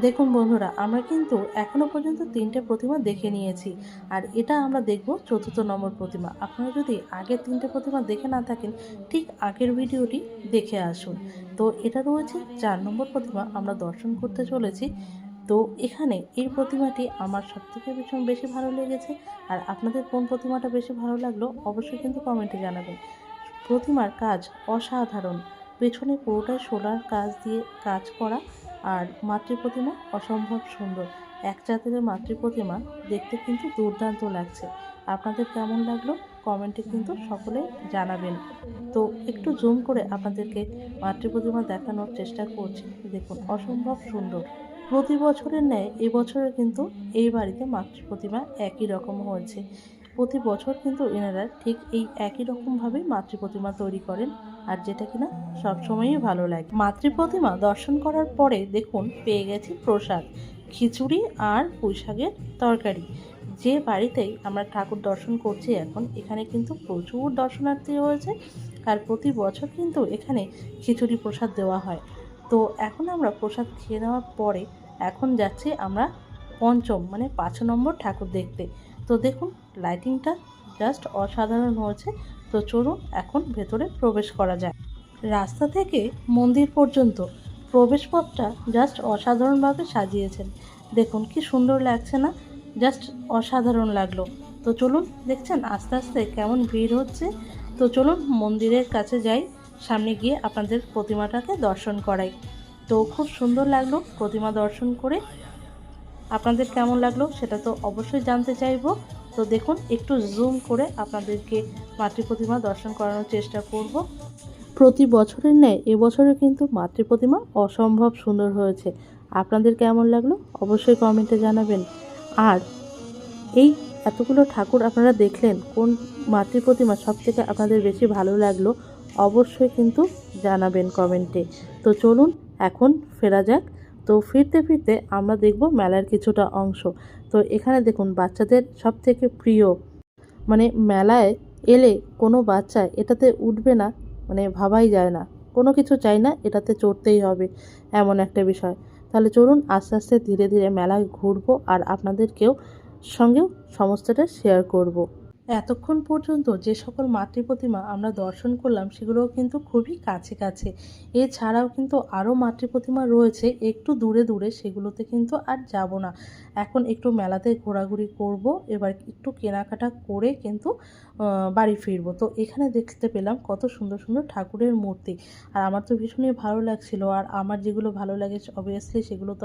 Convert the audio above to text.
দেখুন বন্ধুরা, আমরা কিন্তু এখনো পর্যন্ত ৩টে প্রতিমা দেখে নিয়েছি। আর এটা আমরা দেখব ৪র্থ নম্বর প্রতিমা। আপনারা যদি আগের ৩টে প্রতিমা দেখে না থাকেন, ঠিক আগের ভিডিওটি দেখে আসুন। তো এটা রয়েছে ৪ নম্বর প্রতিমা, আমরা দর্শন করতে চলেছি। তো এখানে এই প্রতিমাটি আমার সবথেকে ভীষণ বেশি ভালো লেগেছে। আর আপনাদের কোন প্রতিমাটা বেশি ভালো লাগলো অবশ্যই কিন্তু কমেন্টে জানাবেন। প্রতিমার কাজ অসাধারণ, পেছনে পুরোটাই সোলার কাজ দিয়ে কাজ করা। আর মাতৃ প্রতিমা অসম্ভব সুন্দর, এক চাঁদের মাতৃ প্রতিমা দেখতে কিন্তু দুর্দান্ত লাগছে। আপনাদের কেমন লাগলো কমেন্টে কিন্তু সকলে জানাবেন। তো একটু জুম করে আপনাদেরকে মাতৃ প্রতিমা দেখানোর চেষ্টা করছি। দেখুন অসম্ভব সুন্দর। প্রতি বছরের ন্যায় এবছরে কিন্তু এই বাড়িতে মাতৃ প্রতিমা একই রকম হয়েছে। প্রতি বছর কিন্তু এনারা ঠিক এই একই রকমভাবেই মাতৃ প্রতিমা তৈরি করেন, আর যেটা কিনা সবসময়ই ভালো লাগে। মাতৃ প্রতিমা দর্শন করার পরে দেখুন পেয়ে গেছি প্রসাদ, খিচুড়ি আর পুঁই শাকের তরকারি। যে বাড়িতেই আমরা ঠাকুর দর্শন করছি এখন, এখানে কিন্তু প্রচুর দর্শনার্থী হয়েছে। আর প্রতি বছর কিন্তু এখানে খিচুড়ি প্রসাদ দেওয়া হয়। তো এখন আমরা প্রসাদ খেয়ে নেওয়ার পরে এখন যাচ্ছি আমরা পঞ্চম মানে ৫ নম্বর ঠাকুর দেখতে। তো দেখুন লাইটিংটা জাস্ট অসাধারণ হয়েছে। তো চলুন এখন ভেতরে প্রবেশ করা যায়। রাস্তা থেকে মন্দির পর্যন্ত প্রবেশপথটা জাস্ট অসাধারণভাবে সাজিয়েছেন। দেখুন কি সুন্দর লাগছে না? জাস্ট অসাধারণ লাগলো। তো চলুন, দেখছেন আস্তে আস্তে কেমন ভিড় হচ্ছে। তো চলুন মন্দিরের কাছে যাই, সামনে গিয়ে আপনাদের প্রতিমাটাকে দর্শন করাই। তো খুব সুন্দর লাগলো প্রতিমা দর্শন করে। আপনাদের কেমন লাগলো সেটা তো অবশ্যই জানতে চাইবো। তো দেখুন একটু জুম করে আপনাদেরকে মাতৃ প্রতিমা দর্শন করানোর চেষ্টা করব। প্রতি বছরের ন্যায় এবছরে কিন্তু মাতৃ প্রতিমা অসম্ভব সুন্দর হয়েছে। আপনাদের কেমন লাগলো অবশ্যই কমেন্টে জানাবেন। আর এই এতগুলো ঠাকুর আপনারা দেখলেন, কোন মাতৃ প্রতিমা সবথেকে আপনাদের বেশি ভালো লাগলো অবশ্যই কিন্তু জানাবেন কমেন্টে। তো চলুন এখন ফেরা যাক। তো ফিরতে ফিরতে আমরা দেখব মেলার কিছুটা অংশ। তো এখানে দেখুন বাচ্চাদের সবথেকে প্রিয়, মানে মেলায় এলে কোনো বাচ্চা এটাতে উঠবে না মানে ভাবাই যায় না, কোনো কিছু চাই না, এটাতে চড়তেই হবে, এমন একটা বিষয়। তাহলে চলুন আস্তে আস্তে ধীরে ধীরে মেলায় ঘুরবো আর আপনাদেরকেও সঙ্গেও সমস্তটা শেয়ার করব। এতক্ষণ পর্যন্ত যে সকল মাতৃ প্রতিমা আমরা দর্শন করলাম সেগুলোও কিন্তু খুবই কাছে কাছে। এছাড়াও কিন্তু আরও মাতৃ প্রতিমা রয়েছে একটু দূরে দূরে, সেগুলোতে কিন্তু আর যাব না। এখন একটু মেলাতে ঘোরাঘুরি করব, এবার একটু কেনাকাটা করে কিন্তু বাড়ি ফিরবো। তো এখানে দেখতে পেলাম কত সুন্দর সুন্দর ঠাকুরের মূর্তি, আর আমার তো ভীষণই ভালো লাগছিল। আর আমার যেগুলো ভালো লাগে অবভিয়াসলি সেগুলো তো